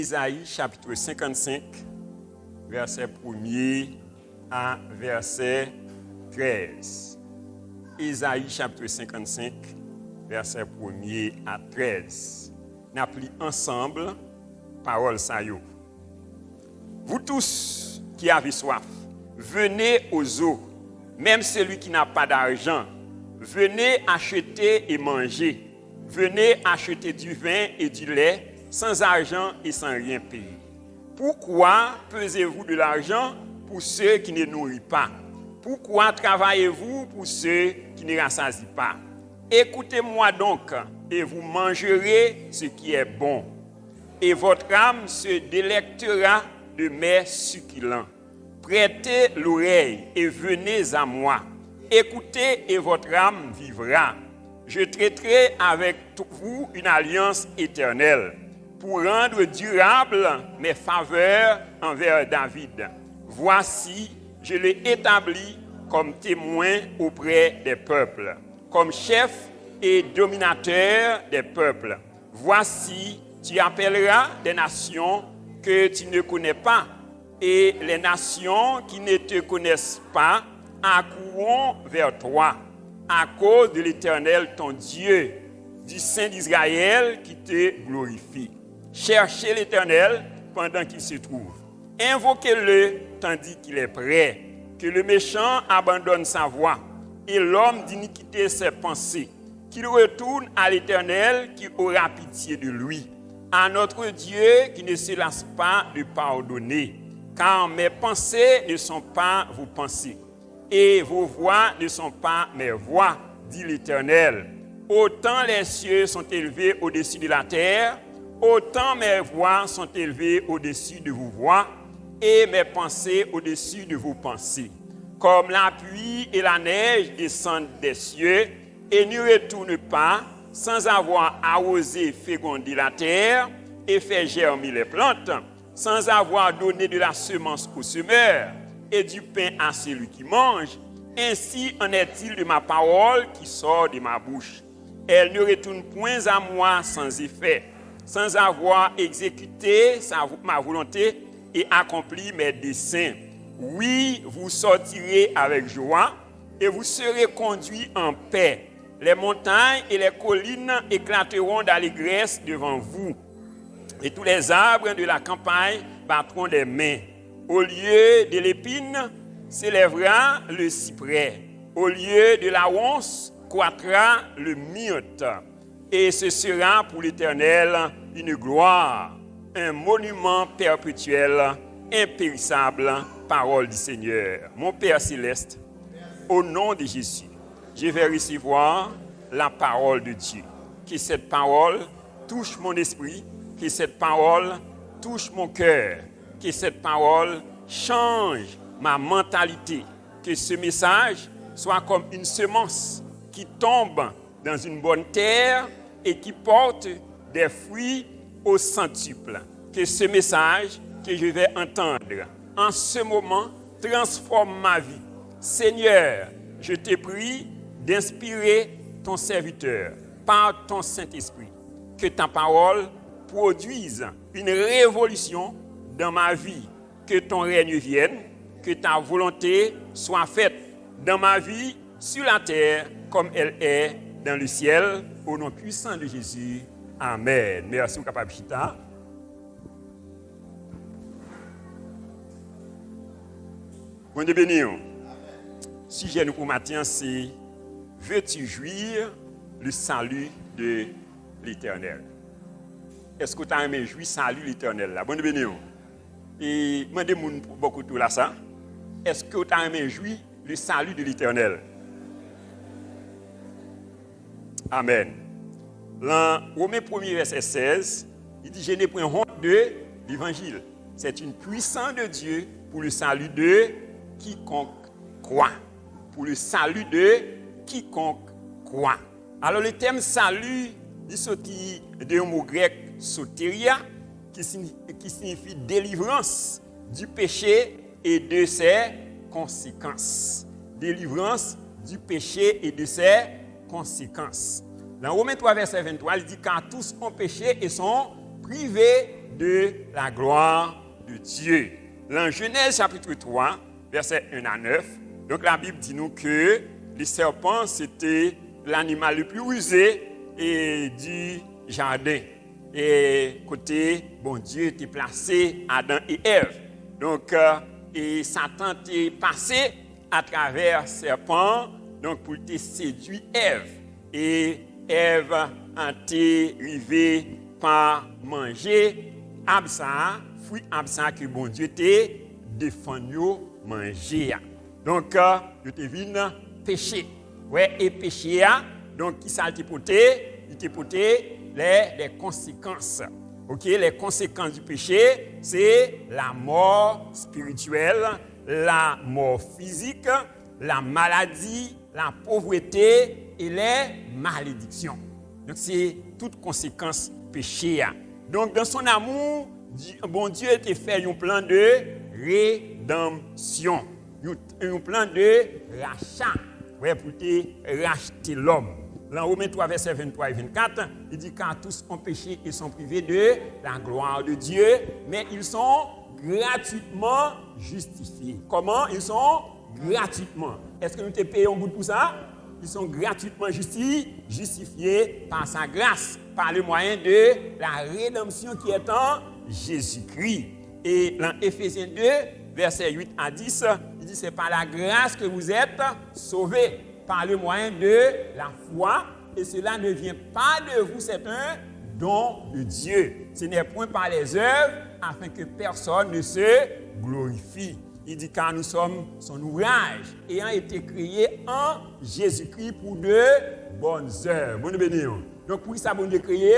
Ésaïe chapitre 55, verset 1er à verset 13. Ésaïe chapitre 55, verset 1er à 13. Nous appelons ensemble parole ça yo. Vous tous qui avez soif, venez aux eaux, même celui qui n'a pas d'argent, venez acheter et manger. Venez acheter du vin et du lait sans argent et sans rien payer. Pourquoi pesez-vous de l'argent pour ceux qui ne nourrissent pas? Pourquoi travaillez-vous pour ceux qui ne rassasient pas? Écoutez-moi donc, et vous mangerez ce qui est bon. Et votre âme se délectera de mets succulents. Prêtez l'oreille et venez à moi. Écoutez et votre âme vivra. Je traiterai avec vous une alliance éternelle pour rendre durable mes faveurs envers David. Voici, je l'ai établi comme témoin auprès des peuples, comme chef et dominateur des peuples. Voici, tu appelleras des nations que tu ne connais pas, et les nations qui ne te connaissent pas accourront vers toi, à cause de l'Éternel ton Dieu, du Saint d'Israël qui te glorifie. Cherchez l'Éternel pendant qu'il se trouve. Invoquez-le tandis qu'il est prêt. Que le méchant abandonne sa voie et l'homme d'iniquité ses pensées. Qu'il retourne à l'Éternel qui aura pitié de lui. À notre Dieu qui ne se lasse pas de pardonner. Car mes pensées ne sont pas vos pensées. Et vos voix ne sont pas mes voix, dit l'Éternel. Autant les cieux sont élevés au-dessus de la terre, autant mes voix sont élevées au-dessus de vos voix, et mes pensées au-dessus de vos pensées. Comme la pluie et la neige descendent des cieux, et ne retournent pas, sans avoir arrosé, fécondé la terre, et fait germer les plantes, sans avoir donné de la semence au semeur, et du pain à celui qui mange, ainsi en est-il de ma parole qui sort de ma bouche. Elle ne retourne point à moi sans effet, sans avoir exécuté ma volonté et accompli mes desseins. Oui, vous sortirez avec joie et vous serez conduits en paix. Les montagnes et les collines éclateront d'allégresse devant vous, et tous les arbres de la campagne battront des mains. Au lieu de l'épine, s'élèvera le cyprès. Au lieu de la once, croîtra le myrte. Et ce sera pour l'Éternel une gloire, un monument perpétuel, impérissable, parole du Seigneur. Mon Père céleste, au nom de Jésus, je vais recevoir la parole de Dieu. Que cette parole touche mon esprit, que cette parole touche mon cœur. Que cette parole change ma mentalité. Que ce message soit comme une semence qui tombe dans une bonne terre et qui porte des fruits au centuple. Que ce message que je vais entendre en ce moment transforme ma vie. Seigneur, je te prie d'inspirer ton serviteur par ton Saint-Esprit. Que ta parole produise une révolution dans ma vie, que ton règne vienne, que ta volonté soit faite dans ma vie, sur la terre, comme elle est dans le ciel, au nom puissant de Jésus. Amen. Merci, Papa Chita. Bon Dieu béni. Sujet nous pour matin, c'est veux-tu jouir le salut de l'Éternel? Est-ce que tu as aimé jouir le salut de l'Éternel là? Bon Dieu béni. Et moi, je demande beaucoup de là ça. Est-ce que tu as aimé jouir le salut de l'Éternel? Amen. Dans Romains 1er verset 16, il dit: je n'ai point honte de l'évangile. C'est une puissance de Dieu pour le salut de quiconque croit. Pour le salut de quiconque croit. Alors le terme salut, il sorti d'un mot grec soteria, qui signifie délivrance du péché et de ses conséquences. Délivrance du péché et de ses conséquences. Dans Romains 3, verset 23, il dit: car tous ont péché et sont privés de la gloire de Dieu. Dans Genèse chapitre 3, versets 1 à 9, donc la Bible dit nous que les serpents, c'était l'animal le plus rusé du jardin. Et côté, bon Dieu était placé Adam et Ève. Donc, et Satan était passé à travers serpent, donc pour te séduire Ève. Et Ève a été arrivée par manger absa, fruit absa que bon Dieu t'a défendu manger. Donc, il te vient péché. Ouais, et péché, donc, qui ça il te porté les conséquences. Ok, les conséquences du péché, c'est la mort spirituelle, la mort physique, la maladie, la pauvreté et les malédictions. Donc, c'est toutes conséquences péché. Donc, dans son amour, bon Dieu a fait un plan de rédemption, un plan de rachat, ouais, pour te racheter l'homme. Dans Romains 3, versets 23 et 24, il dit car tous ont péché et sont privés de la gloire de Dieu, mais ils sont gratuitement justifiés. Comment? Ils sont gratuitement. Est-ce que nous te payons beaucoup pour ça? Ils sont gratuitement justifiés par sa grâce, par le moyen de la rédemption qui est en Jésus-Christ. Et dans Éphésiens 2, versets 8 à 10, il dit c'est par la grâce que vous êtes sauvés, par le moyen de la foi, et cela ne vient pas de vous, c'est un don de Dieu. Ce n'est point par les œuvres, afin que personne ne se glorifie. Il dit car nous sommes son ouvrage, ayant été créés en Jésus-Christ pour de bonnes œuvres. Bonne bénédiction. Donc pour ça, bon Dieu créé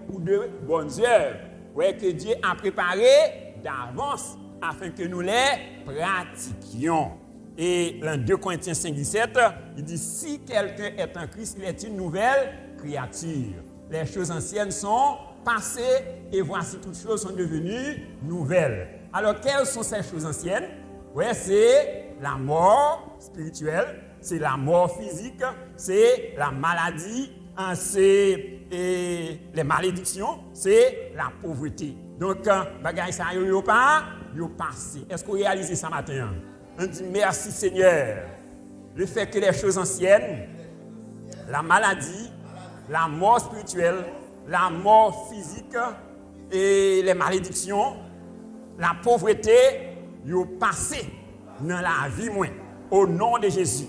pour de bonnes œuvres. Ouais, que Dieu a préparé d'avance, afin que nous les pratiquions. Et dans 2 Corinthiens 5, 17, il dit, si quelqu'un est en Christ, il est une nouvelle créature. Les choses anciennes sont passées et voici toutes choses sont devenues nouvelles. Alors, quelles sont ces choses anciennes? Ouais, c'est la mort spirituelle, c'est la mort physique, c'est la maladie, c'est les malédictions, c'est la pauvreté. Donc, bagaille ça, yo passé. Est-ce que vous réalisez ça matin? On dit merci Seigneur. Le fait que les choses anciennes, la maladie, la mort spirituelle, la mort physique et les malédictions, la pauvreté, ils ont passé dans la vie moins, au nom de Jésus.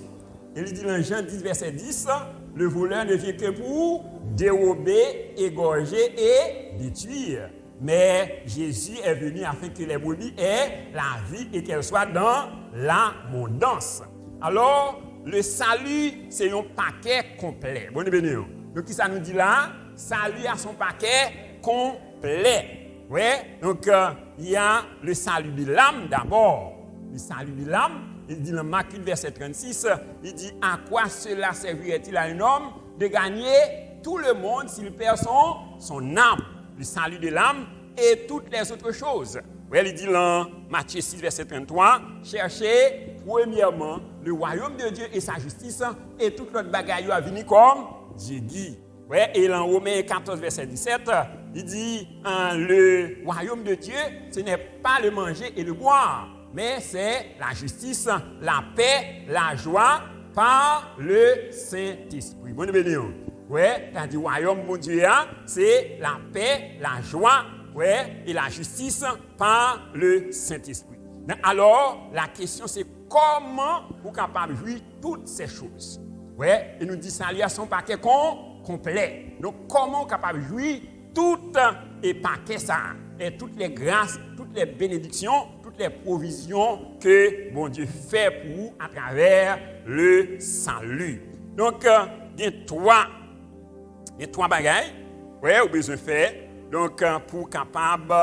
Il dit dans Jean 10, verset 10, le voleur ne vient que pour dérober, égorger et détruire. Mais Jésus est venu afin que les brebis aient la vie et qu'elles soient dans l'abondance. Alors, le salut, c'est un paquet complet. Bonne bénédiction. Donc, ça nous dit là, salut a son paquet complet. Ouais. Donc, il y a le salut de l'âme d'abord. Le salut de l'âme, il dit dans Marc 1, verset 36, il dit à quoi cela servirait-il à un homme de gagner tout le monde s'il perd son âme? Le salut de l'âme et toutes les autres choses. Oui, il dit dans Matthieu 6, verset 33, cherchez premièrement le royaume de Dieu et sa justice, et toute l'autre bagaille va venir comme Dieu dit. Oui, et dans Romains 14, verset 17, il dit le royaume de Dieu, ce n'est pas le manger et le boire, mais c'est la justice, la paix, la joie par le Saint-Esprit. Bonne bénédiction. Ouais, t'as dit royaume mon Dieu, c'est la paix, la joie, ouais, et la justice par le Saint-Esprit. Alors, la question c'est comment vous êtes capable de jouir toutes ces choses. Ouais, et nous dit ça, il y a son paquet complet. Donc, comment vous êtes capable de jouir toutes les paquets ça, et toutes les grâces, toutes les bénédictions, toutes les provisions que bon Dieu fait pour vous à travers le salut. Donc, il y a trois bagailles, ouais, vous besoin de faire. Donc, pour capable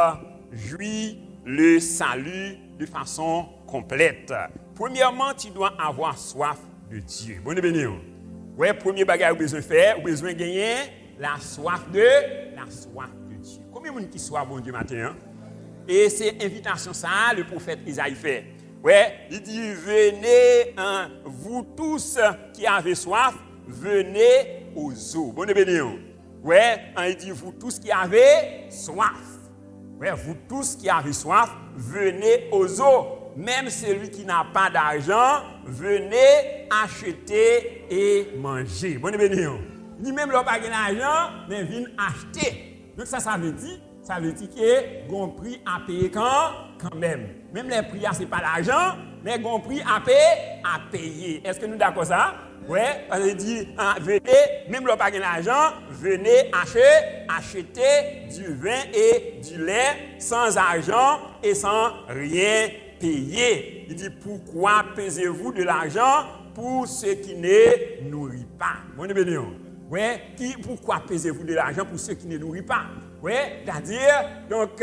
jouir le salut de façon complète. Premièrement, tu dois avoir soif de Dieu. Bonne bénédiction. Ouais, premier bagage, vous besoin de faire, vous besoin de gagner la soif de Dieu. Combien de monde qui soif bon Dieu matin? Hein? Et c'est invitation ça, le prophète Isaïe fait. Ouais, il dit venez, vous tous qui avez soif, venez aux eaux. Bonne bénédiction. Ouais, il dit vous tous qui avez soif. Ouais, vous tous qui avez soif, venez aux eaux. Même celui qui n'a pas d'argent, venez acheter et manger. Bon, béni. Il dit même l'on pas d'argent, mais viens acheter. Donc ça veut dire que gon prix à payer quand même. Même les prix c'est pas l'argent, mais gon prix à payer. Est-ce que nous d'accord ça? Ouais, parce qu'il dit venez, même l'on pas d'argent, venez acheter du vin et du lait sans argent et sans rien payer. Il dit pourquoi pesez-vous de l'argent pour ceux qui ne nourrissent pas? Bon, béni. Ouais, pourquoi pesez-vous de l'argent pour ceux qui ne nourrissent pas? Ouais, c'est-à-dire, donc,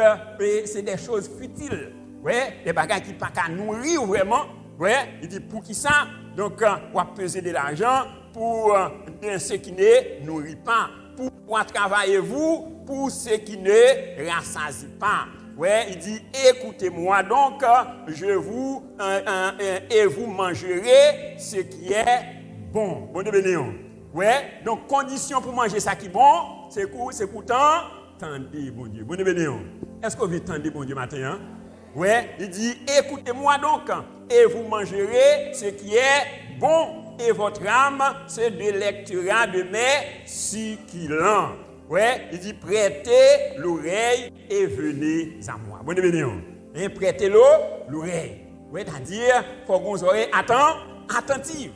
c'est des choses futiles. Ouais, des bagages qui ne pas qu'à nourrir vraiment. Ouais, il dit pour qui ça? Donc, on va peser de l'argent pour ceux qui ne nourrissent pas. Pourquoi travaillez-vous pour ceux qui ne rassasient pas? Ouais, il dit écoutez-moi donc, et vous mangerez ce qui est bon. Bon de bénédiction. Ouais, donc condition pour manger ça qui est bon, c'est pourtant tendez bon Dieu. Bon de bénédiction. Est-ce que vous tendez bon Dieu matin? Hein? Ouais, il dit écoutez-moi donc et vous mangerez ce qui est bon et votre âme se délectera de mes succulents. Ouais, il dit prêtez l'oreille et venez à moi. Bon bénédiction. Et prêtez l'oreille. Ouais, c'est-à-dire faut que vos oreilles attentives.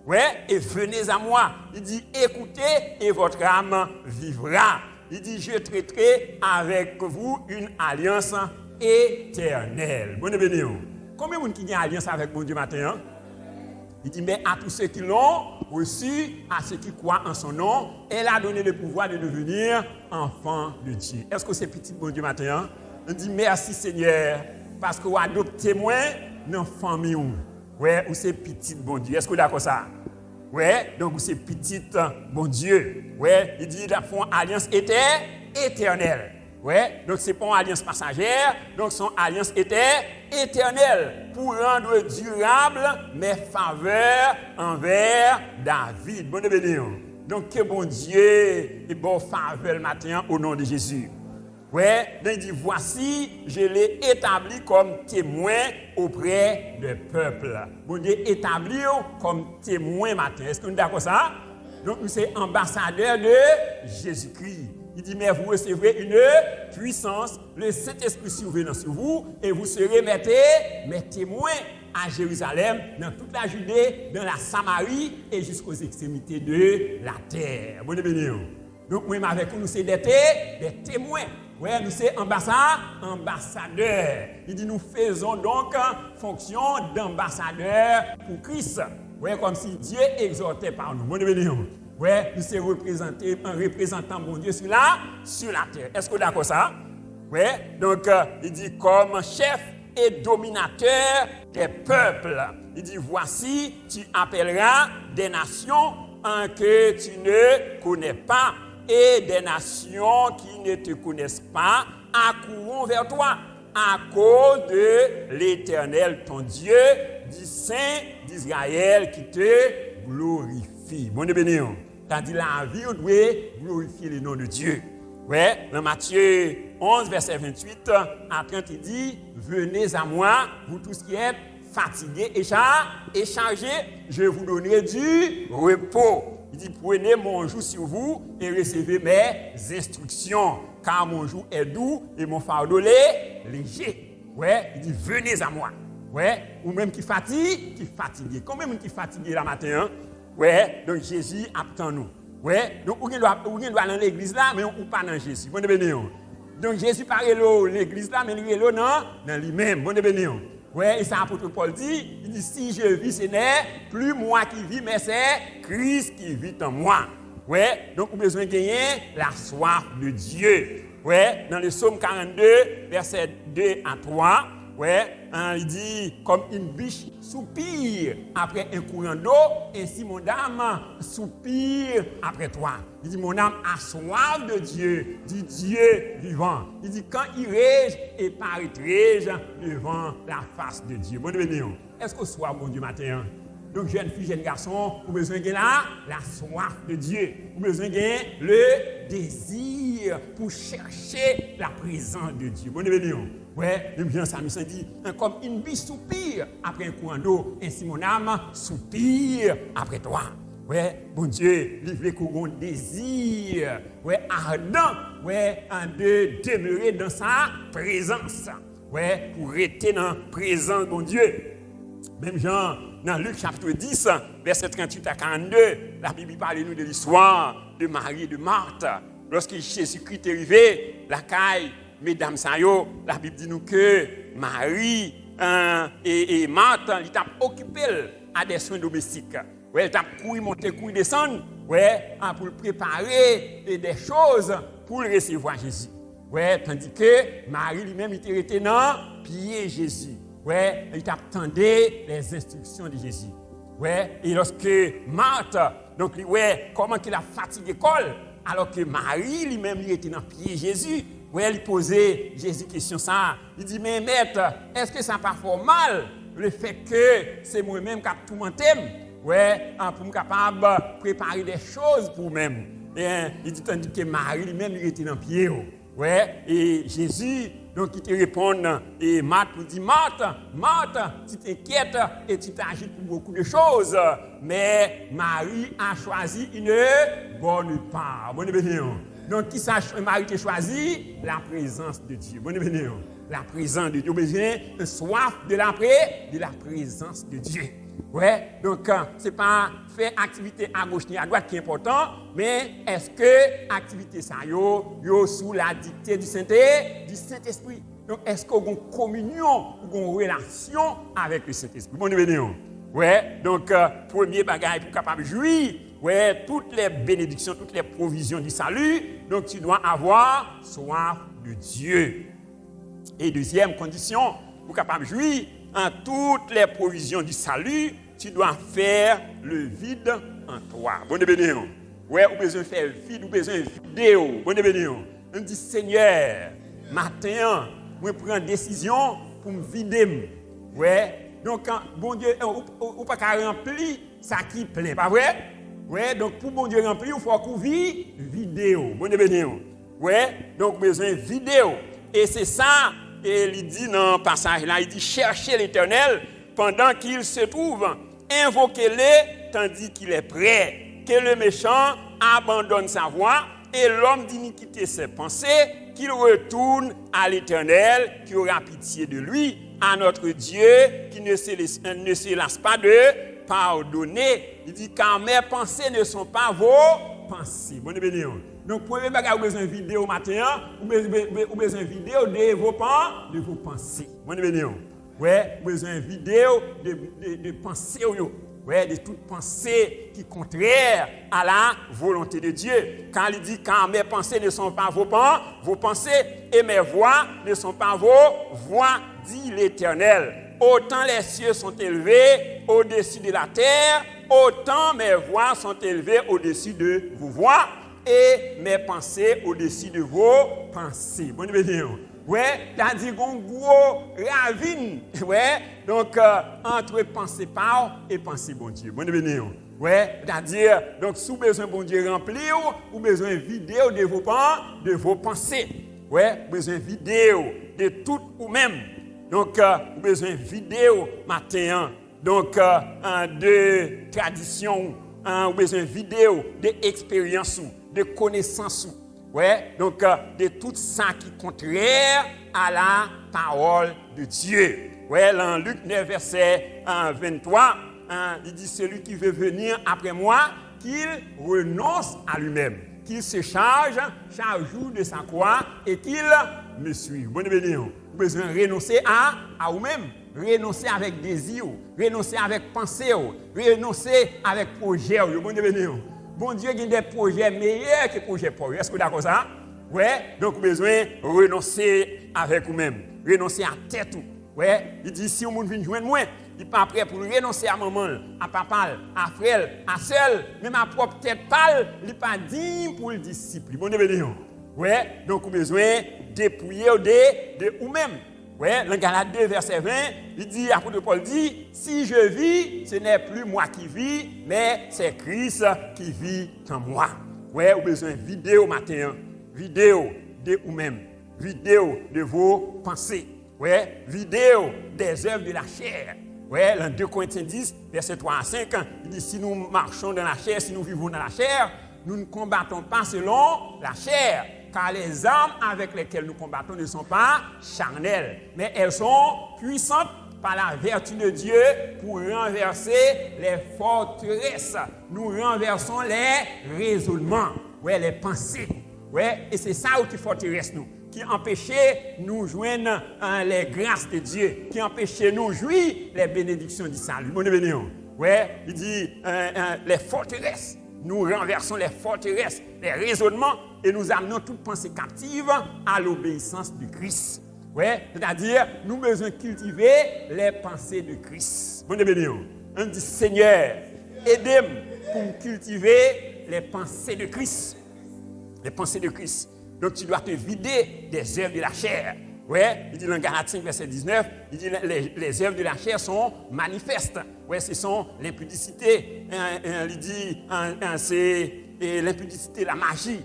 Ouais, et venez à moi. Il dit écoutez et votre âme vivra. Il dit je traiterai avec vous une alliance éternelle. Bon bénédiction. Combien de gens qui ont une alliance avec mon Dieu matin? Hein? Il dit, mais à tous ceux qui l'ont reçu, à ceux qui croient en son nom, elle a donné le pouvoir de devenir enfant de Dieu. Est-ce que c'est petit bon Dieu matin? Hein? On dit merci Seigneur, parce que vous adoptez moi dans la famille. Ouais, ou c'est petit bon Dieu. Est-ce que vous êtes d'accord ça? Ouais, donc c'est petit bon Dieu. Ouais, il dit, ils font alliance éternelle. Ouais, donc c'est pas une alliance passagère, donc son alliance était éternelle pour rendre durable mes faveurs envers David. Bonne bénédiction. Donc que bon Dieu et bon faveur le matin au nom de Jésus. Ouais, donc il dit voici, je l'ai établi comme témoin auprès du peuple. Bon Dieu établi comme témoin matin. Est-ce que nous sommes d'accord ça? Donc nous sommes ambassadeurs de Jésus-Christ. Il dit, mais vous recevrez une puissance, le Saint-Esprit survenant sur vous, et vous serez mes témoins à Jérusalem, dans toute la Judée, dans la Samarie, et jusqu'aux extrémités de la terre. Bonne bénédiction. Donc, même avec nous, c'est des témoins. Ouais, nous sommes ambassadeurs. Il dit, nous faisons donc fonction d'ambassadeurs pour Christ. Ouais, comme si Dieu exhortait par nous. Bonne bénédiction. Ouais, nous sommes représentés, un représentant bon Dieu sur la terre. Est-ce que vous êtes d'accord ça? Ouais, donc il dit comme chef et dominateur des peuples. Il dit voici, tu appelleras des nations que tu ne connais pas et des nations qui ne te connaissent pas accourront vers toi à cause de l'Éternel ton Dieu, du Saint d'Israël qui te glorifie. Bon bénédiction. C'est-à-dire la vie, on doit glorifier le nom de Dieu. Ouais, dans Matthieu 11, verset 28 à 30, il dit venez à moi, vous tous qui êtes fatigués et chargés, je vous donnerai du repos. Il dit prenez mon joug sur vous et recevez mes instructions, car mon joug est doux et mon fardeau léger. Ouais, il dit venez à moi. Ouais, ou même qui fatigué. Combien de gens qui fatigué la matin? Hein? Ouais, donc Jésus attend nous. Ouais, donc on doit aller dans l'église là, mais on ne pas dans Jésus. Bonne bénédiction. Donc Jésus parle l'église là, mais il est là dans lui-même. Bonne bénédiction. Ouais, et ça l'apôtre Paul dit, il dit si je vis, ce n'est plus moi qui vis, mais c'est Christ qui vit en moi. Ouais, donc on a besoin de gagner la soif de Dieu. Ouais, dans le psaume 42, versets 2 à 3. Ouais, il dit, comme une biche soupire après un courant d'eau, ainsi mon âme soupire après toi. Il dit, mon âme a soif de Dieu, du Dieu vivant. Il dit, quand irai-je et paraîtrai-je devant la face de Dieu. Bonne bénédiction. Est-ce que soir, bon Dieu, matin? Donc, jeune fille, jeune garçon, vous avez besoin de la soif de Dieu. Vous avez besoin de le désir soupir pour chercher la présence de Dieu. Bon événement. Ouais, le bien Samson dit, comme une vie soupire après un courant d'eau, ainsi mon âme soupire après toi. Ouais, bon Dieu, il veut qu'on ait un désir, ouais, ardent, ouais, de demeurer dans sa présence. Ouais, pour rester dans la présence de mon Dieu. Même Jean, dans Luc chapitre 10, verset 38 à 42, la Bible parle nous de l'histoire de Marie et de Marthe. Lorsque Jésus-Christ est arrivé, la caille, mesdames Sayo, la Bible dit nous que Marie et Marthe, ils ont occupé à des soins domestiques. Ouais, elle t'a couru monter, couru descendre, ouais, pour préparer des choses pour recevoir Jésus. Ouais, tandis que Marie lui-même était resté dans pied Jésus. Ouais, il attendait les instructions de Jésus. Ouais, et lorsque Marthe, donc ouais, comment qu'il a fatigué l'école, alors que Marie lui-même il était dans pied Jésus. Ouais, il posait Jésus question ça. Il dit mais maître, est-ce que ça pas fort mal le fait que c'est moi-même qui a tout monté? Ouais, pour me capable préparer des choses pour moi-même. Et il dit tandis que Marie lui-même il était dans pied. Ouais, et Jésus donc il te répond et Marthe dit Marthe, tu t'inquiètes et tu t'agites pour beaucoup de choses, mais Marie a choisi une bonne part. Bonne bénédiction. Donc qui sache Marie a choisi la présence de Dieu. Bonne bénédiction. La présence de Dieu. Besoin de soif de la présence de Dieu. Ouais, donc c'est pas faire activité à gauche ni à droite qui est important, mais est-ce que activité ça yo sous la dictée du Saint-Esprit. Donc est-ce qu'on a une communion ou une relation avec le Saint-Esprit? Bon bénédiction. Ouais, donc premier bagage pour capable jouir, ouais, toutes les bénédictions, toutes les provisions du salut, donc tu dois avoir soif de Dieu. Et deuxième condition pour capable jouir en toutes les provisions du salut, tu dois faire le vide en toi. Bonne bénédiction. Ouais, vous besoin de faire vide, vous besoin de vidéo. Bonne bénédiction. On dit Seigneur, matin, je prends une décision pour me vider. Ouais. Donc, bon Dieu, ou pas qu'à remplir ça qui plein, pas vrai? Ouais, donc pour bon Dieu remplir, il faut qu'on vive vidéo. Bonne bénédiction. Ouais, donc besoin de vidéo. Et c'est ça. Et il dit dans le passage là, il dit cherchez l'Éternel pendant qu'il se trouve, invoquez-le tandis qu'il est prêt, que le méchant abandonne sa voie et l'homme d'iniquité ses pensées, qu'il retourne à l'Éternel qui aura pitié de lui, à notre Dieu qui ne se lasse pas de pardonner. Il dit car mes pensées ne sont pas vos pensées. Bonne bénédiction. Donc, premier bagage, vous avez besoin de vidéo matin, vous avez besoin de vidéo de vos pensées. Bonne bénédiction. Ouais, vous avez besoin de vidéo de pensées. Ouais, de toute pensée qui est contraire à la volonté de Dieu. Quand il dit, quand mes pensées ne sont pas vos pensées et mes voix ne sont pas vos voix, dit l'Éternel. Autant les cieux sont élevés au-dessus de la terre, autant mes voix sont élevées au-dessus de vos voix. Et mes pensées au-dessus de vos pensées. Bonne bénédiction. Ouais, c'est-à-dire qu'on gros ravine. Ouais, donc entre pensée par et pensée bon Dieu. Bonne bénédiction. Ouais, c'est-à-dire donc sous besoin bon Dieu remplir ou besoin vidéo de vos pensées. Ouais, besoin vidéo de tout ou même. Donc besoin vidéo matin. Donc de tradition, besoin vidéo de expérience de connaissance. Ouais, donc de tout ça qui est contraire à la parole de Dieu. Ouais, dans Luc 9, verset 23, il dit celui qui veut venir après moi, qu'il renonce à lui-même, qu'il se charge chaque jour de sa croix et qu'il me suive. Bonne bénédiction. Vous avez besoin de renoncer à vous-même, renoncer avec désir, renoncer avec pensée, renoncer avec projet. Bonne bénédiction. Bon Dieu, il y a des projets meilleurs que les projets pauvres. Est-ce que vous êtes d'accord ça? Oui. Donc, vous avez besoin de renoncer avec vous-même. Renoncer à tête. Oui. Il dit, si vous vient joindre moi, il n'est pas prêt pour renoncer à maman, à papa, à frère, à seul, même à propre tête pâle, il n'est pas digne pour le disciple. Bon Dieu, oui. Donc, vous avez besoin de dépouiller de vous-même. Oui, dans Galates 2, verset 20, il dit, l'apôtre Paul dit, si je vis, ce n'est plus moi qui vis, mais c'est Christ qui vit en moi. Oui, vous avez besoin de vidéo matin. vidéo de vous-même, vidéo de vos pensées, ouais, vidéo des œuvres de la chair. Ouais, dans 2 Corinthiens 10, verset 3 à 5, il dit, si nous marchons dans la chair, si nous vivons dans la chair, nous ne combattons pas selon la chair, car les armes avec lesquelles nous combattons ne sont pas charnelles, mais elles sont puissantes par la vertu de Dieu pour renverser les forteresses. Nous renversons les raisonnements, ouais, les pensées. Ouais, et c'est ça qui forteresse nous, qui empêchait nous joindre les grâces de Dieu, qui empêchait nous jouir les bénédictions du salut. Bon béni. Ouais, il dit les forteresses. Nous renversons les forteresses, les raisonnements, et nous amenons toute pensée captive à l'obéissance du Christ. Ouais, c'est-à-dire, nous devons besoin cultiver les pensées de Christ. Bon béni. On dit, Seigneur, aidez-moi pour cultiver les pensées de Christ. Les pensées de Christ. Donc, tu dois te vider des œuvres de la chair. Ouais, il dit dans Galates 5, verset 19, il dit les œuvres de la chair sont manifestes. Ouais, ce sont l'impudicité. Il dit c'est l'impudicité, la magie.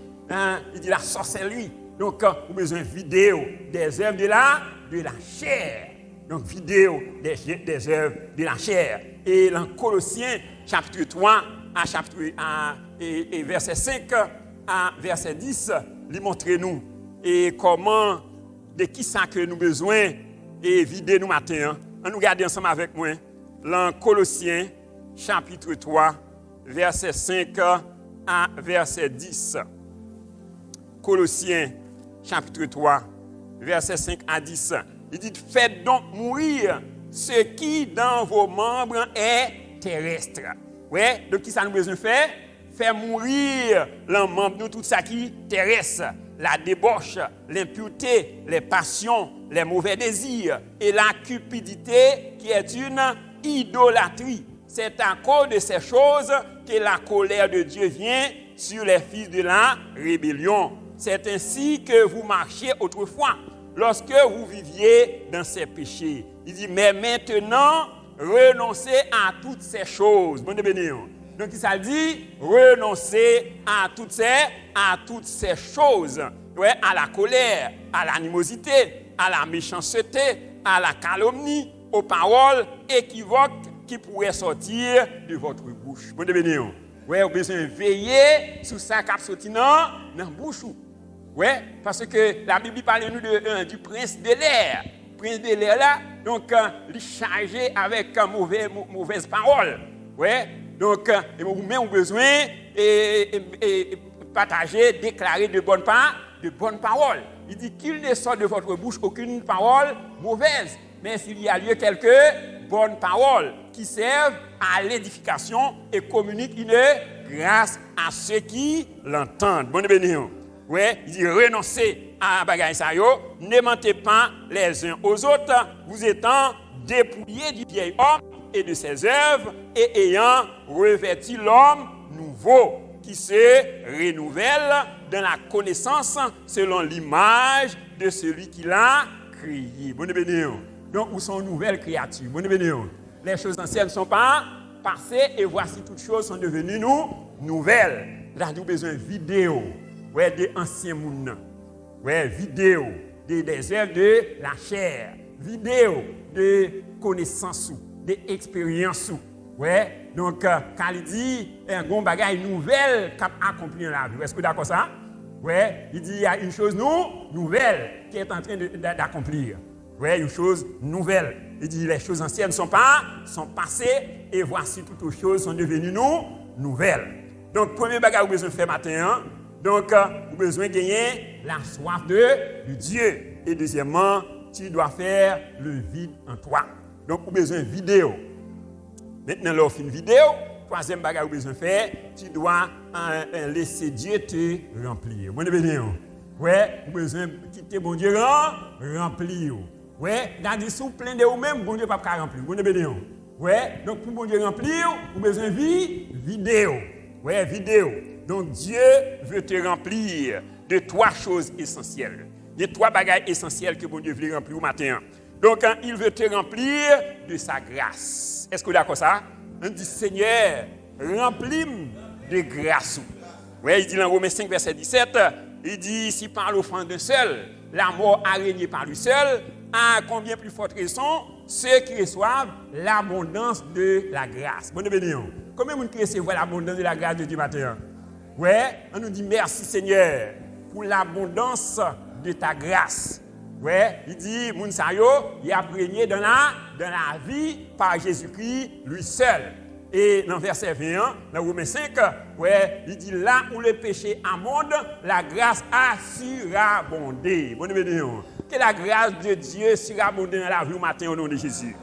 Il dit la sorcellerie. Donc, vous avez besoin de vidéo des œuvres de la chair. Donc, vidéo des œuvres de la chair. Et dans Colossiens, chapitre 3, et verset 5 à verset 10, lui montrez-nous et comment, de qui ça que nous besoin et vider nous matin. On nous regarde ensemble avec moi. Dans Colossiens, chapitre 3, verset 5 à verset 10. Colossiens, chapitre 3, verset 5 à 10. Il dit, faites donc mourir ce qui dans vos membres est terrestre. Ouais, donc qui ça nous besoin de faire? Faire mourir les membres de tout ça qui terrestre, la débauche, l'impureté, les passions, les mauvais désirs et la cupidité qui est une idolâtrie. C'est à cause de ces choses que la colère de Dieu vient sur les fils de la rébellion. C'est ainsi que vous marchiez autrefois, lorsque vous viviez dans ces péchés. Il dit, mais maintenant, renoncez à toutes ces choses. Bon béni. Donc, ça dit, renoncer à toutes ces choses. Ouais, à la colère, à l'animosité, à la méchanceté, à la calomnie, aux paroles équivoques qui pourraient sortir de votre bouche. Bon béni. Ouais, vous avez besoin de veiller sur ça qui sorti dans la bouche. Ouais, parce que la Bible parle nous du prince de l'air. Prince de l'air là, donc, il est chargé avec mauvaises paroles. Ouais. Donc, vous-même, vous avez besoin de partager, déclarer de bonnes paroles. Il dit qu'il ne sort de votre bouche aucune parole mauvaise, mais s'il y a lieu quelques bonnes paroles qui servent à l'édification et communiquent une grâce à ceux qui l'entendent. Bonne béni. Ouais, il dit renoncez à bagaille ça yo, ne mentez pas les uns aux autres, vous étant dépouillés du vieil homme et de ses œuvres, et ayant revêtu l'homme nouveau, qui se renouvelle dans la connaissance selon l'image de celui qui l'a créé. Bonne béni. Donc, où sont nouvelles créatures? Bonne béni. Les choses anciennes ne sont pas passées, et voici toutes choses sont devenues nouvelles. Là, nous avons besoin de vidéos, ouais, des anciens mondes, ouais, vidéos des œuvres de la chair, vidéos de connaissances, d'expériences. Ouais, donc, quand il dit un bon bagage nouvelle qui a accompli dans la vie, est-ce que vous êtes d'accord ça? Ouais, il dit il y a une chose nouvelle qui est en train d'accomplir. Ouais, une chose nouvelle. Il dit les choses anciennes sont passées et voici toutes les choses sont devenues nouvelles. Donc, premier bagage que vous avez besoin de faire matin, donc, vous avez besoin de gagner la soif de Dieu. Et deuxièmement, tu dois faire le vide en toi. Donc, vous avez besoin de vidéo. Maintenant, là, une vidéo. Troisième bagage que vous avez besoin de faire, tu dois laisser Dieu te remplir. Bon, béni. Ouais, vous avez besoin de quitter bon Dieu remplir. Ouais, dans des sous plein de vous-même, bon Dieu ne peut pas remplir. Bon, béni. Ouais, donc pour bon Dieu remplir, vous avez besoin de vidéo. Ouais, vidéo. Donc, Dieu veut te remplir de 3 choses essentielles. Il y a 3 bagages essentiels que bon Dieu veut remplir au matin. Donc, il veut te remplir de sa grâce. Est-ce que vous êtes d'accord ça? On dit, Seigneur, remplis-moi de grâce. Oui, il dit dans Romains 5, verset 17, il dit, si par l'offrande d'un seul, la mort a régné par lui seul, à combien plus forte raison, ceux qui reçoivent l'abondance de la grâce. Bonne béni. Combien de gens qui reçoivent l'abondance de la grâce de Dieu matin? Ouais, on nous dit merci Seigneur pour l'abondance de ta grâce. Ouais, il dit, moun sa yo, il a régné dans la vie par Jésus-Christ lui seul. Et dans verset 21, dans Romains 5, ouais, il dit là où le péché abonde, la grâce a surabondé. Bonne béni. Que la grâce de Dieu surabonde dans la vie au matin au nom de Jésus.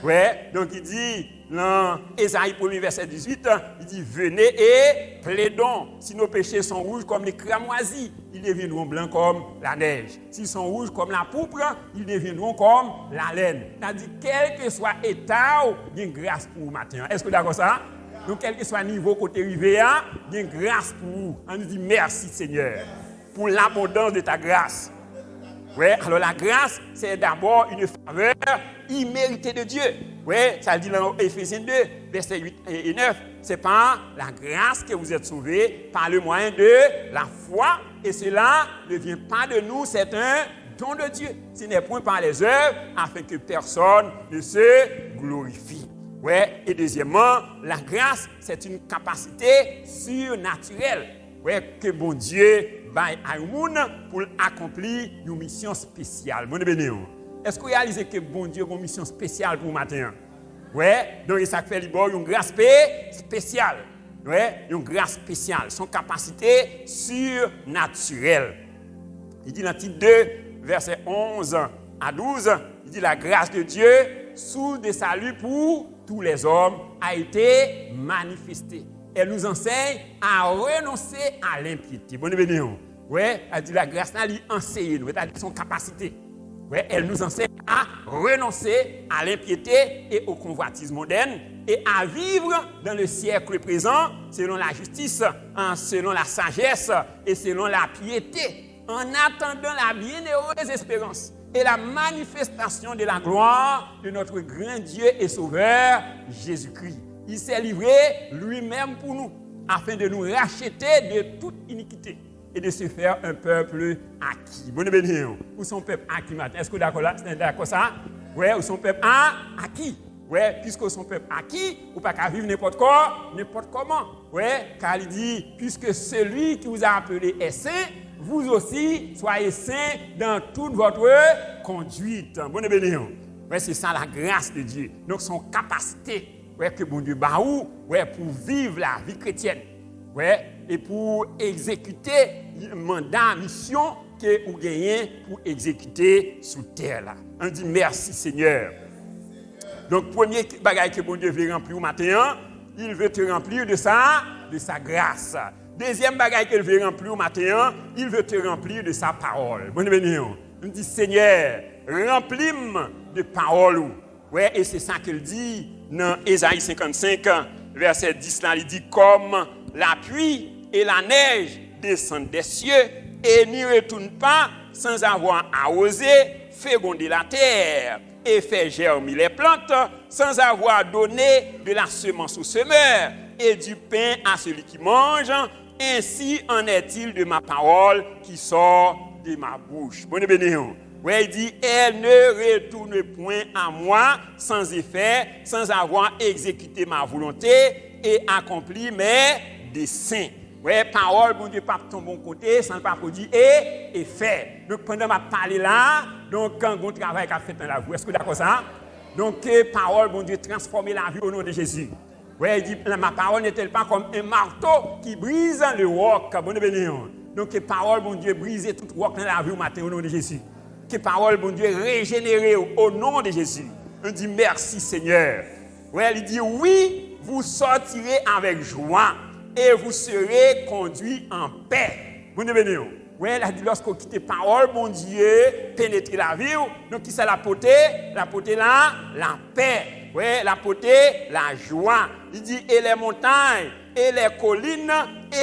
Ouais, donc il dit dans Ésaïe 1 verset 18, il dit venez et plaidons. Si nos péchés sont rouges comme les cramoisis, ils deviendront blancs comme la neige. S'ils sont rouges comme la pourpre, ils deviendront comme la laine. C'est-à-dire quel que soit état, il y a une grâce pour vous matin. Est-ce que vous d'accord ça? Donc quel que soit le niveau côté rivé, il y a une grâce pour vous. On nous dit merci Seigneur pour l'abondance de ta grâce. Ouais, alors la grâce, c'est d'abord une faveur imméritée de Dieu. Ouais, ça le dit dans Éphésiens 2, versets 8 et 9. C'est par la grâce que vous êtes sauvés, par le moyen de la foi. Et cela ne vient pas de nous, c'est un don de Dieu. Ce n'est point par les œuvres, afin que personne ne se glorifie. Ouais, et deuxièmement, la grâce, c'est une capacité surnaturelle. Ouais, que bon Dieu baille à un monde pour accomplir une mission spéciale. Bon béni. Est-ce que vous réalisez que bon Dieu a une mission spéciale pour matin? Ouais, donc ça fait une grâce spéciale. Ouais, une grâce spéciale, son capacité surnaturelle. Il dit dans titre 2, versets 11 à 12, il dit la grâce de Dieu, source de salut pour tous les hommes, a été manifestée. Elle nous enseigne à renoncer à l'impiété. Bonne béni. Ouais, elle dit la grâce là, elle enseigne, elle dit son capacité. Ouais, elle nous enseigne à renoncer à l'impiété et au convoitisme moderne et à vivre dans le siècle présent selon la justice, selon la sagesse et selon la piété, en attendant la bienheureuse espérance et la manifestation de la gloire de notre grand Dieu et Sauveur Jésus-Christ. Il s'est livré lui-même pour nous, afin de nous racheter de toute iniquité et de se faire un peuple acquis. Bonne béni. Où son peuple acquis matin? Est-ce que vous êtes d'accord là? C'est d'accord ça? Oui, où son peuple acquis. Oui, puisque son peuple acquis, ou pas qu'à vivre n'importe quoi, n'importe comment. Oui, car il dit, puisque celui qui vous a appelé est saint, vous aussi soyez saints dans toute votre conduite. Bonne béni. Oui, c'est ça la grâce de Dieu. Donc son capacité. Ouais, que bon Dieu baou, ouais, pour vivre la vie chrétienne, ouais, et pour exécuter le mandat, mission que vous gagnez pour exécuter sous terre là. On dit merci Seigneur. Donc premier bagage que bon Dieu veut remplir au matin, il veut te remplir de sa grâce. Deuxième bagage qu'il veut remplir au matin, il veut te remplir de sa parole. Bonne béni. On dit Seigneur, remplis-moi de parole. Ouais, et c'est ça qu'il dit dans Ésaïe 55, verset 10, là, il dit comme la pluie et la neige descendent des cieux et n'y retournent pas sans avoir arrosé, fécondé la terre et fait germer les plantes sans avoir donné de la semence au semeur et du pain à celui qui mange. Ainsi en est-il de ma parole qui sort de ma bouche. Bonne béni. Oui, il dit, elle ne retourne point à moi sans effet, sans avoir exécuté ma volonté et accompli mes desseins. Oui, parole, bon Dieu, pas de ton bon côté, sans pas dire et fait. Donc, pendant ma parole là, donc, quand on travaille qu'a fait dans la vie, est-ce que d'accord ça? Donc, parole, bon Dieu, transformer la vie au nom de Jésus. Oui, il dit, ma parole n'est-elle pas comme un marteau qui brise le roc? Bonne béni. Donc, parole, bon Dieu, briser tout roc dans la vie au matin au nom de Jésus. Que parole, bon Dieu, régénérée au nom de Jésus. On dit merci Seigneur. Ouais, il dit oui, vous sortirez avec joie et vous serez conduits en paix. Vous ne venez où? Ouais, il a dit lorsqu'on quitte parole, bon Dieu, pénétrer la vie. Donc, qui c'est la potée? La potée là, la paix. Ouais, la potée, la joie. Il dit et les montagnes et les collines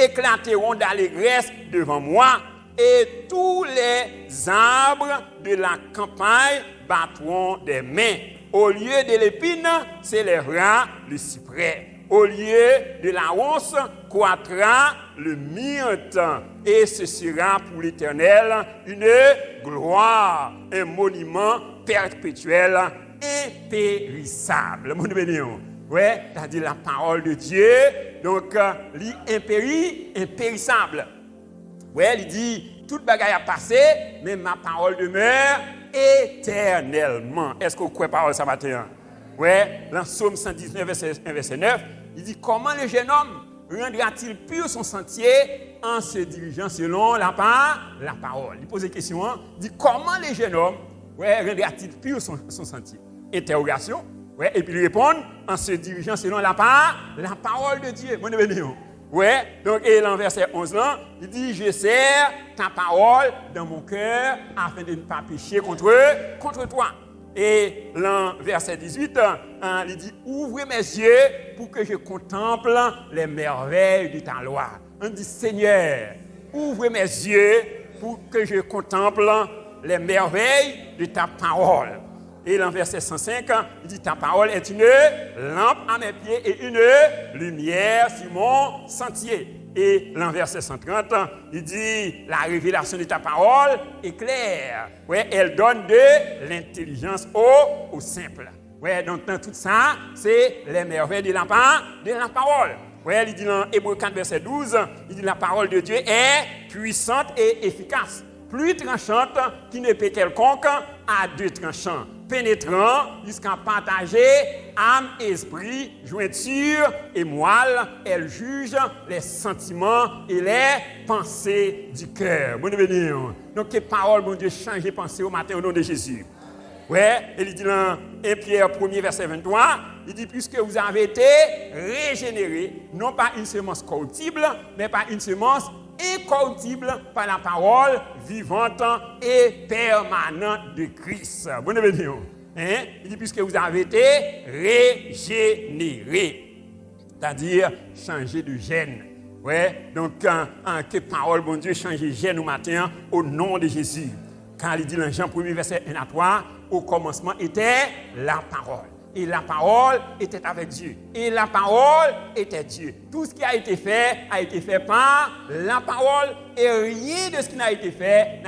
éclateront d'allégresse devant moi. Et tous les arbres de la campagne battront des mains. Au lieu de l'épine, s'élèvera le cyprès. Au lieu de la ronce, croîtra le myrte. Et ce sera pour l'Éternel une gloire, un monument perpétuel, impérissable. Mon béni. Ouais, c'est-à-dire la parole de Dieu, donc impérissable. Ouais, il dit, toute bagaille a passé, mais ma parole demeure éternellement. Est-ce que vous croyez parole ce matin? Ouais, dans Psaume 119, verset 9, il dit, comment le jeune homme rendra-t-il pur son sentier en se dirigeant selon la parole? Il pose une question, il dit, comment le jeune homme rendra-t-il pur son sentier? Interrogation. Ouais, et puis il répond en se dirigeant selon la parole de Dieu. Mon béni. Ouais, donc, et dans verset 11, là, il dit, je serre ta parole dans mon cœur afin de ne pas pécher contre toi. Et dans verset 18, il dit, ouvrez mes yeux pour que je contemple les merveilles de ta loi. On dit, Seigneur, ouvrez mes yeux pour que je contemple les merveilles de ta parole. Et dans verset 105, il dit, ta parole est une lampe à mes pieds et une lumière sur mon sentier. Et dans verset 130, il dit, la révélation de ta parole est claire. Ouais, elle donne de l'intelligence aux simples. Ouais, donc dans tout ça, c'est les merveilles de la parole. Ouais, il dit dans Hébreux 4, verset 12, il dit, la parole de Dieu est puissante et efficace, plus tranchante qu'une épée quelconque à deux tranchants, pénétrant jusqu'à partager âme, esprit, jointure et moelle. Elle juge les sentiments et les pensées du cœur. Bon béni. Donc, quelle parole, mon Dieu, change les pensées au matin au nom de Jésus. Ouais, il dit dans 1 Pierre 1er, verset 23, il dit, puisque vous avez été régénérés, non pas une semence corruptible, mais par une semence incorruptible par la parole vivante et permanente de Christ. Bon béni. Hein? Il dit, puisque vous avez été régénérés, c'est-à-dire changer de gène. Ouais, donc, que parole, bon Dieu, change de gène au matin au nom de Jésus. Quand il dit dans Jean 1er, verset 1 à 3, au commencement était la parole. Et la parole était avec Dieu. Et la parole était Dieu. Tout ce qui a été fait par la parole. Et rien de ce qui n'a été fait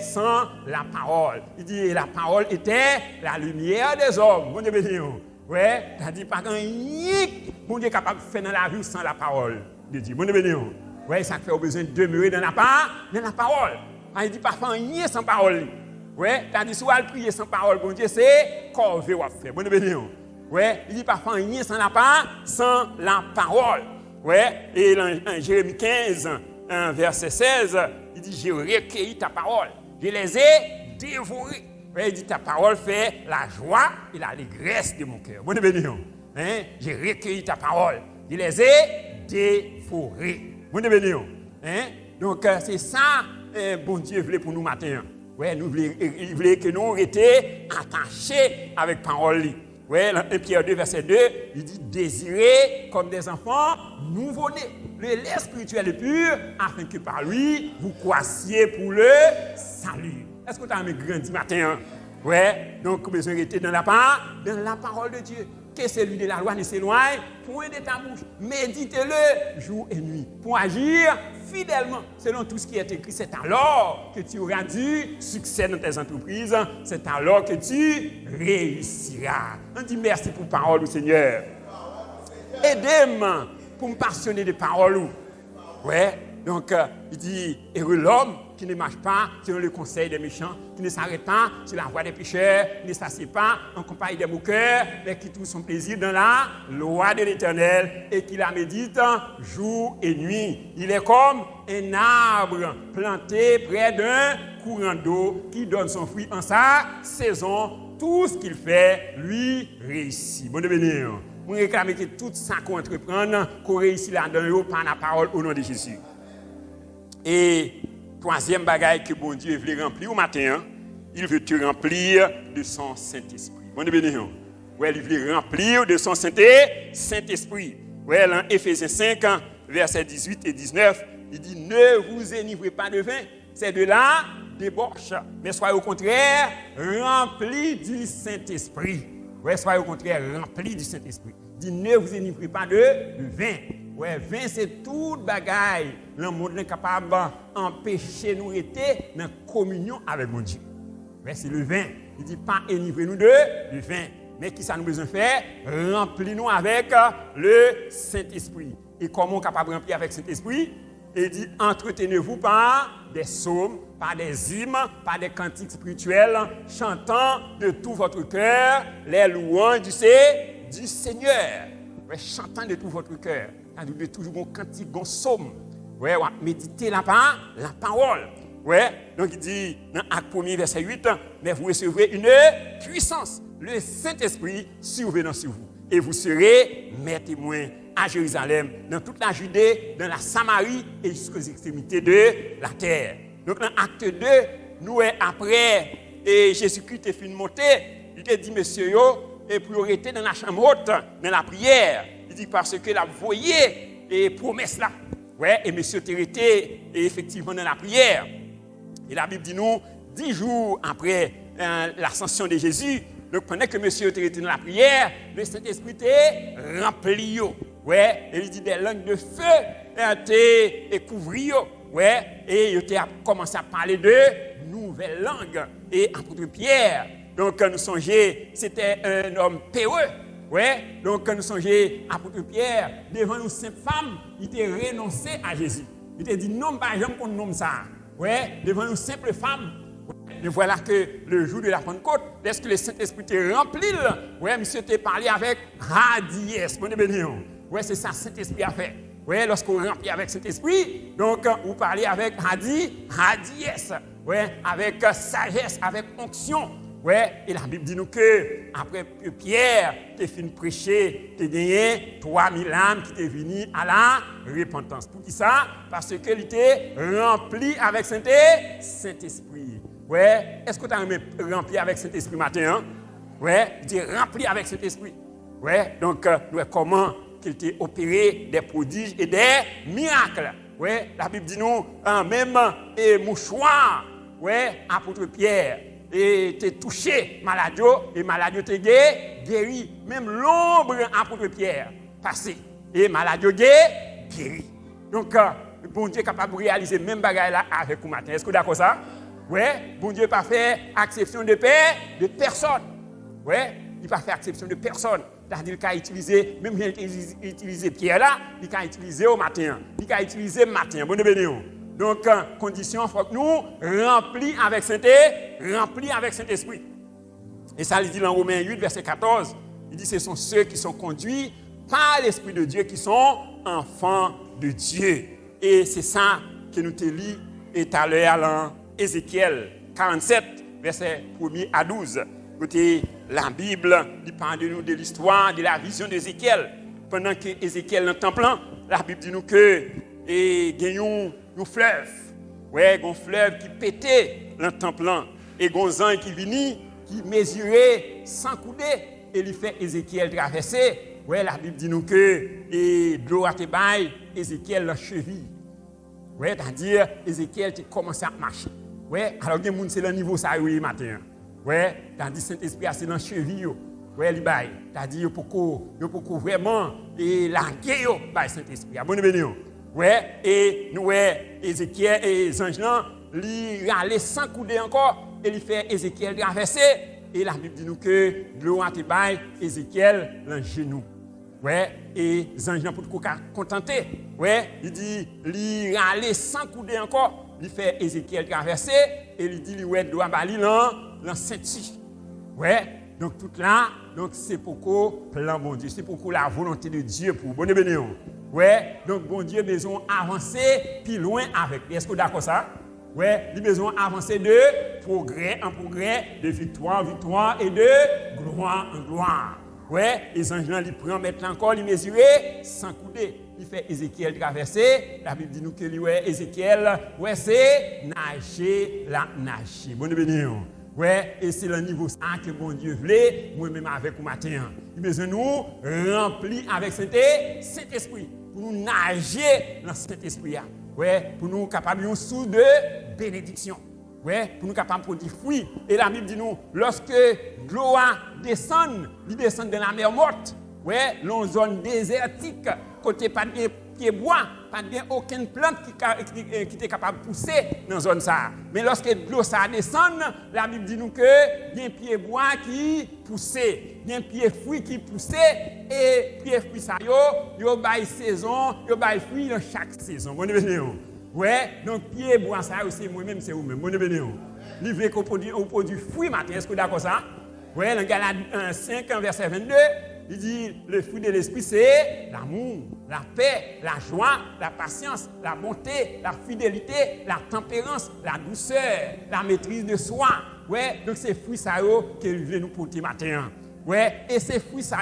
sans la parole. Il dit, et la parole était la lumière des hommes. Bon Dieu béni. Ouais, c'est-à-dire pas rien bon Dieu capable de faire dans la vie sans la parole de Dieu. Bon Dieu béni. Ouais, ça fait besoin de demeurer dans la parole. Il dit, pas faire rien sans parole. Ouais, c'est-à-dire, si vous prier sans parole, bon Dieu, c'est corvée ou à faire. Bon béni. Ouais, il dit pas faire rien sans la parole. Ouais, et dans Jérémie 15, verset 16, il dit, j'ai recueilli ta parole. Je les ai dévorés. Ouais, il dit, ta parole fait la joie et l'allégresse de mon cœur. Bon béni. Hein? J'ai recueilli ta parole. Je les ai dévorés. Bon béni. Hein? Donc, c'est ça, bon Dieu voulait pour nous matin. Ouais, il voulait que nous étions attachés avec la parole. Ouais, dans 1 Pierre 2, verset 2, il dit, désirez comme des enfants nouveau-nés. Le lait spirituel est pur, afin que par lui, vous croissiez pour le salut. Est-ce que tu as grandi matin? Ouais, donc besoin d'être dans la parole de Dieu. Que celui de la loi ne s'éloigne, point de ta bouche. Médite-le jour et nuit pour agir fidèlement selon tout ce qui est écrit. C'est alors que tu auras du succès dans tes entreprises. C'est alors que tu réussiras. On dit merci pour la parole, Seigneur. Aidez-moi pour me passionner de parole. Ouais, donc il dit, heureux l'homme qui ne marche pas selon le conseil des méchants, qui ne s'arrête pas sur la voie des pécheurs, qui ne s'assied pas en compagnie des moqueurs, mais qui trouve son plaisir dans la loi de l'Éternel et qui la médite jour et nuit. Il est comme un arbre planté près d'un courant d'eau qui donne son fruit en sa saison. Tout ce qu'il fait, lui, réussit. Bon béni. Vous réclamez que tout ça qu'on entreprend, qu'on réussit là-dedans par la parole au nom de Jésus. Et troisième bagaille que bon Dieu veut remplir au matin, il veut te remplir de son Saint-Esprit. Bon béni. Ouais, il veut remplir de son Saint-Esprit. Ouais, dans Éphésiens 5, versets 18 et 19, il dit, ne vous enivrez pas de vin, c'est de la débauche, mais soyez au contraire remplis du Saint-Esprit. Ouais, soyez au contraire remplis du Saint-Esprit. Il dit, ne vous enivrez pas de vin. Ouais, vin, c'est toute bagaille. Le monde est capable d'empêcher nous d'être dans communion avec mon Dieu. Ouais, c'est le vin. Il dit, pas enivrez-nous de vin. Mais qui ça nous besoin de faire? Remplis-nous avec le Saint-Esprit. Et comment on est capable de remplir avec le Saint-Esprit? Il dit, entretenez-vous par des psaumes, par des hymnes, par des cantiques spirituels, chantant de tout votre cœur les louanges du Seigneur. Ouais, chantant de tout votre cœur. De toujours un cantique, un psaume. Ouais, méditer la parole. Ouais, donc il dit dans Acte 1er, verset 8, mais vous recevrez une puissance. Le Saint-Esprit survenant sur vous. Et vous serez mes témoins à Jérusalem, dans toute la Judée, dans la Samarie et jusqu'aux extrémités de la terre. Donc dans Acte 2, nous, après, et Jésus-Christ est fini de monter, il a dit, monsieur, et priorité dans la chambre haute, dans la prière. Il dit, parce que là, vous voyez, et promesse là. Ouais, et monsieur était effectivement dans la prière. Et la Bible dit nous, 10 jours après l'ascension de Jésus, donc pendant que monsieur était dans la prière, le Saint-Esprit était rempli. Ouais, et il dit des langues de feu étaient couvertes. Ouais, et il a commencé à parler de nouvelles langues. Et apôtre Pierre, donc nous songeons, c'était un homme péeux. Ouais, donc nous songeons apôtre Pierre, devant une simple femme, il était renoncé à Jésus. Il était dit non, pas jamais qu'on nomme ça. Ouais, devant une simple femme. Et voilà que le jour de la Pentecôte, lorsque le Saint-Esprit était rempli, ouais, monsieur était parlé avec radiesse. Ouais, c'est ça, Saint-Esprit a fait. Ouais, lorsqu'on remplit avec Saint-Esprit, donc vous parlez avec radiesse. Ouais, avec sagesse, avec onction. Ouais, et la Bible dit nous que après que Pierre t'ait fini de prêcher, t'es gagné 3000 âmes qui étaient venues à la repentance. Pour qui ça? Parce qu'il était rempli avec Saint-Esprit. Ouais, est-ce que tu as rempli avec Saint-Esprit matin? Hein? Ouais, il était rempli avec Saint-Esprit. Ouais, donc comment qu'il était opéré des prodiges et des miracles. Ouais, la Bible dit nous même et mouchoir. Ouais, apôtre Pierre. Et t'es touché, maladie, et maladie t'es guéri. Même l'ombre apôtre Pierre passé. Et maladie guéri. Donc, bon Dieu est capable de réaliser même bagaille là avec vous matin. Est-ce que vous d'accord ça? Ouais, bon Dieu n'a pas fait exception de personne. Ouais, il n'a pas fait exception de personne. C'est-à-dire qu'il a utilisé, même s'il a utilisé Pierre là, il a utilisé au matin. Il a utilisé le matin. Bonne bénédiction. Donc, condition, il faut que nous remplis avec Saint-Esprit. Et ça, il dit dans Romains 8, verset 14, il dit ce sont ceux qui sont conduits par l'Esprit de Dieu qui sont enfants de Dieu. Et c'est ça que nous te lis tout à l'heure dans Ézéchiel 47, verset 1er à 12. Écoutez, la Bible il parle de nous de l'histoire, de la vision d'Ézéchiel. Pendant que Ézéchiel dans le temple, la Bible dit nous que et gagnons un fleuve. Ouais, un fleuve qui pétait dans le temple. Et un ange qui venait, qui mesurait 100 coudées. Et il fait Ézéchiel traverser. Ouais, la Bible dit nous que et de l'eau à te baille, Ézéchiel la cheville. Ouais, c'est-à-dire Ézéchiel a commencé à marcher. Ouais, alors il y a des gens c'est le niveau ça oui matin. Ouais, c'est-à-dire Saint-Esprit c'est dans la cheville. Ouais, il baille. C'est-à-dire pour vraiment et la guerre par Saint-Esprit. Bonne bénédiction. Ouais, et nous, Ézéchiel et les anges, ils allaient sans couder encore, et ils fait Ézéchiel traverser, et la Bible dit nous que l'eau a été baille, Ézéchiel, le genou. Ouais, et les anges, pour nous contenter, ouais, il dit, ils allaient sans couder encore, il fait Ézéchiel traverser, et il dit, ouais, l'eau a baillé dans ceinture. Ouais, donc tout là, donc c'est pourquoi plan bon Dieu, c'est pourquoi la volonté de Dieu pour bonne bénédiction. Ouais, donc bon Dieu besoin avancer plus loin avec lui. Est-ce que vous d'accord ça? Ouais, il besoin avancer de progrès en progrès, de victoire en victoire et de gloire en gloire. Ouais, les anges là, ils prennent maintenant encore, ils mesurent sans couder. Il fait Ézéchiel traverser. La Bible dit nous que Ézéchiel, ouais, c'est nager, nager. Bonne bénédiction. Ouais, et c'est le niveau ça que bon Dieu voulait, moi-même avec vous matin. Il besoin nous remplir avec Saint-Esprit, pour nous nager dans Saint-Esprit. Ouais, pour nous capables de sous de bénédiction. Ouais, pour nous capables de produire fruits. Et la Bible dit nous, lorsque l'eau descend, il descend dans la mer morte. Ouais, dans une zone désertique, côté pas de pied bois, pas de aucune plante qui est capable de pousser dans zone ça. Mais lorsque l'eau ça descend, la Bible dit nous que il y a un pied bois qui poussait, il y a un pied fruit qui poussait et pied fruit ça yo bail saison, yo bail fruit dans chaque saison. Bon béni. Ouais, donc pied bois ça aussi moi même c'est vous même. Bon béni. Livre qu'on produit fruit matin, est-ce que d'accord ça? Ouais, dans Galates 5 verset 22 il dit, le fruit de l'esprit, c'est l'amour, la paix, la joie, la patience, la bonté, la fidélité, la tempérance, la douceur, la maîtrise de soi. Ouais, donc c'est fruits ça que nous porter matin. Ouais, et c'est fruits ça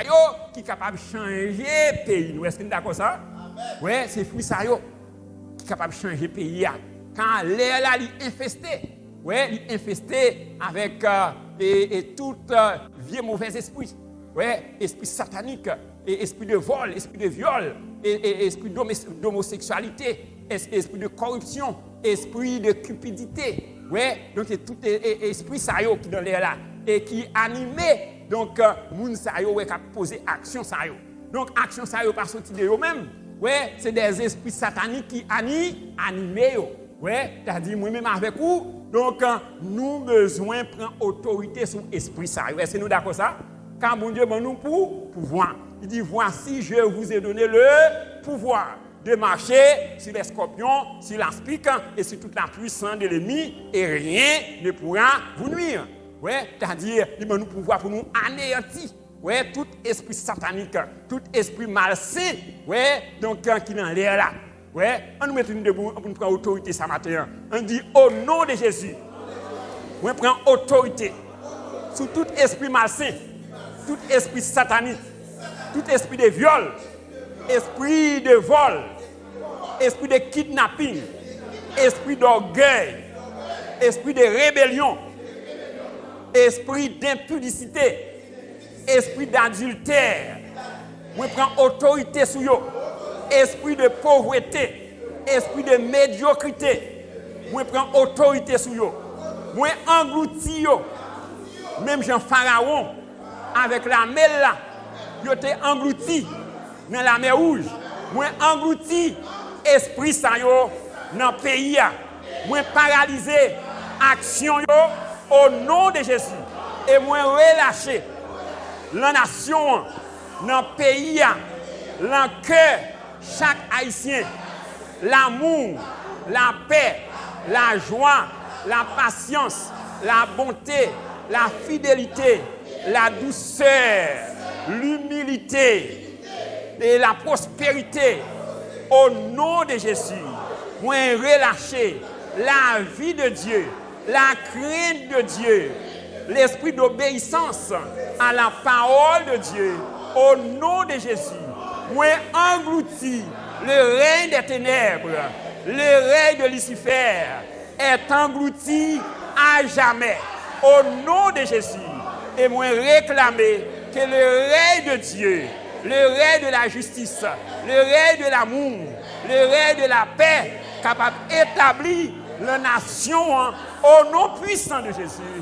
qui sont capables de changer le pays. Est-ce que nous d'accord ça? Ouais, c'est fruits ça qui sont capables de changer le pays. Quand l'air là, il est infesté. Ouais, il est infesté avec et tout vieux mauvais esprit. Ouais, esprit satanique, esprit de vol, esprit de viol, esprit d'homosexualité, esprit de corruption, esprit de cupidité. Ouais, donc c'est tout esprit ça qui est dans l'air là et qui animé donc moun ça yo qui a posé action ça yo. Donc action ça yo pas sorti de eux même. Ouais, c'est des esprits sataniques qui animé yo. Ouais, c'est-à-dire moi même avec vous. Donc nous besoin prendre autorité sur esprit ça yo. Est-ce que nous d'accord ça? Car mon Dieu nous pour pouvoir. Il dit, voici, je vous ai donné le pouvoir de marcher sur les scorpions, sur l'aspic et sur toute la puissance de l'ennemi et rien ne pourra vous nuire. Ouais, c'est-à-dire, il nous pouvoir pour nous anéantir. Ouais, tout esprit satanique, tout esprit malsain, ouais, donc qui est dans l'air là. Ouais, on nous met une debout pour nous prendre autorité ce matin. On dit, au nom de Jésus, on prend autorité sur tout esprit malsain. Tout esprit satanique, tout esprit de viol, esprit de vol, esprit de kidnapping, esprit d'orgueil, esprit de rébellion, esprit d'impudicité, esprit d'adultère. Moi, je prends autorité sur eux. Esprit de pauvreté, esprit de médiocrité. Moi, je prends autorité sur eux. Moi, englouti eux. Même Jean Pharaon. Avec la mer là, yo te englouti dans la mer rouge. Moi englouti esprit ça yo dans le pays. Moi paralysé action yo au nom de Jésus. Et moi relâché la nation dans le pays, dans le cœur chaque haïtien, l'amour, la paix, la joie, la patience, la bonté, la fidélité, la douceur, l'humilité et la prospérité au nom de Jésus. Moi relâcher la vie de Dieu, la crainte de Dieu, l'esprit d'obéissance à la parole de Dieu au nom de Jésus. Moi englouti le règne des ténèbres, le règne de Lucifer est englouti à jamais au nom de Jésus. Et moi réclamer que le règne de Dieu, le règne de la justice, le règne de l'amour, le règne de la paix, capable d'établir la nation au nom puissant de Jésus.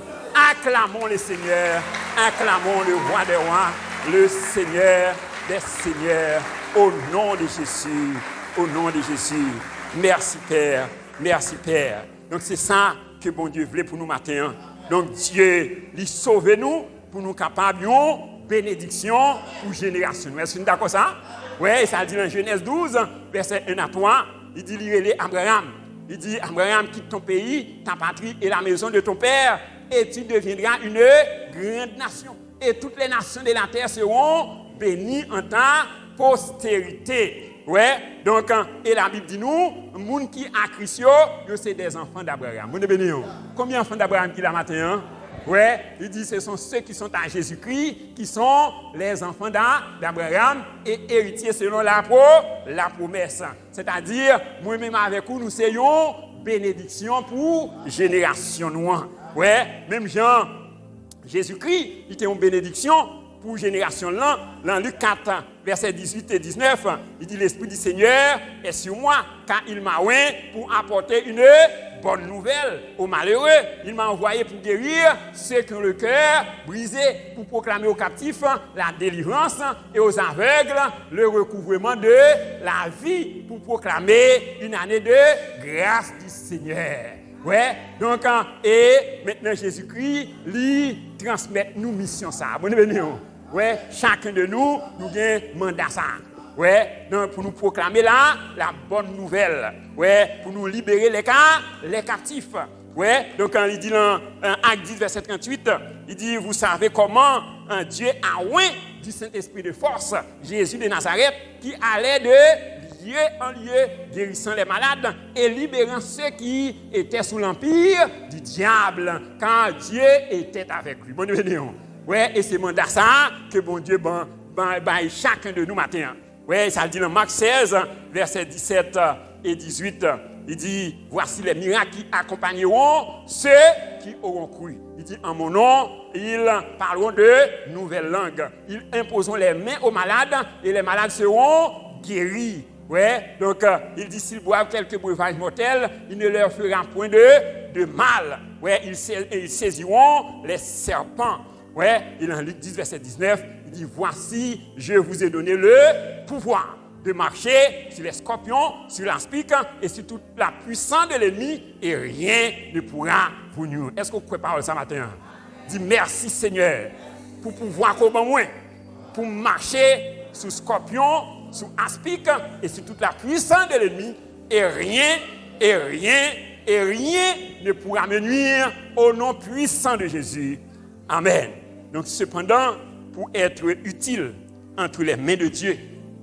Acclamons le Seigneur, acclamons le roi des rois, le Seigneur des seigneurs, au nom de Jésus, au nom de Jésus. Merci Père, merci Père. Donc c'est ça que bon Dieu voulait pour nous matin. Donc Dieu, il sauve nous pour nous capables de bénédiction pour génération. Est-ce que vous êtes d'accord ça? Oui, ça dit dans Genèse 12, verset 1 à 3, il dit, il est Abraham. Il dit, Abraham, quitte ton pays, ta patrie et la maison de ton père, et tu deviendras une grande nation. Et toutes les nations de la terre seront bénies en ta postérité. Ouais, donc, et la Bible dit nous, les gens qui a Christ, c'est des enfants d'Abraham. Combien d'enfants d'Abraham qu'il a matin? Ouais, il dit ce sont ceux qui sont à Jésus-Christ, qui sont les enfants d'Abraham et héritiers selon la promesse. C'est-à-dire, moi-même avec vous, nous soyons bénédiction pour génération noire. Ouais, même Jean, Jésus-Christ, il était une bénédiction pour génération là. Dans Luc 4, versets 18 et 19, il dit l'Esprit du Seigneur est sur moi, car il m'a oint pour apporter une bonnes nouvelles aux malheureux. Il m'a envoyé pour guérir ceux qui ont le cœur brisé, pour proclamer aux captifs la délivrance et aux aveugles le recouvrement de la vie, pour proclamer une année de grâce du Seigneur. Ouais, donc, et maintenant Jésus-Christ, lui, transmet nous mission ça. Ouais, chacun de nous, nous avons mandat ça. Ouais, donc pour nous proclamer là, la bonne nouvelle. Ouais, pour nous libérer les captifs. Ouais, donc quand il dit dans Acte 10, verset 38, il dit, vous savez comment Dieu a oint du Saint-Esprit de force Jésus de Nazareth qui allait de lieu en lieu, guérissant les malades et libérant ceux qui étaient sous l'empire du diable, quand Dieu était avec lui. Bonne nuit. Ouais, et c'est mandat ça que bon Dieu ben chacun de nous matin. Ouais, ça dit dans Marc 16, versets 17 et 18. Il dit, voici les miracles qui accompagneront ceux qui auront cru. Il dit, en mon nom, ils parleront de nouvelles langues. Ils imposeront les mains aux malades et les malades seront guéris. Ouais, donc il dit, s'ils boivent quelques breuvages mortels, il ne leur fera point de mal. Ouais, ils saisiront les serpents. Ouais, il en Luc 10, verset 19, il dit, voici, je vous ai donné le pouvoir de marcher sur les scorpions, sur l'aspic et sur toute la puissance de l'ennemi, et rien ne pourra vous nuire. Est-ce que vous pouvez parler ça matin? Dis merci Seigneur pour pouvoir comme moi, pour marcher sur scorpions, sur aspic et sur toute la puissance de l'ennemi, et rien ne pourra me nuire au nom puissant de Jésus. Amen. Donc cependant, pour être utile entre les mains de Dieu,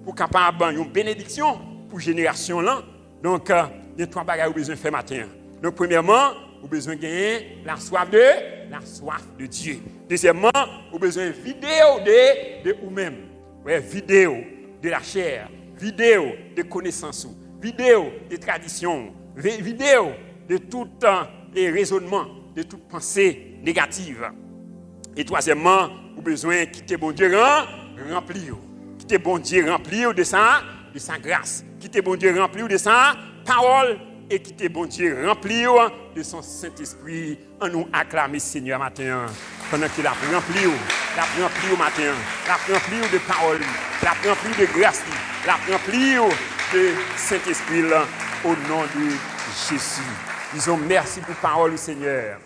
pour capable avoir une bénédiction pour génération là. Donc, il y a trois bagages que vous besoin de faire matin. Donc, premièrement, vous avez besoin de gagner la soif de Dieu. Deuxièmement, vous avez besoin de vidéo de vous-même. Ouais, vidéo de la chair, vidéo de connaissances, vidéo de traditions, vidéo de tout raisonnement, de toute pensée négative. Et troisièmement, vous avez besoin de quitter bon Dieu remplir. Quitter bon Dieu remplir de sa grâce. Quitter bon Dieu remplir de sa parole. Et quitter bon Dieu remplir de son Saint-Esprit. En nous acclamer Seigneur matin. Pendant qu'il a rempli au matin. La rempli de parole. La rempli de grâce. La rempli de Saint-Esprit au nom de Jésus. Disons merci pour parole Seigneur.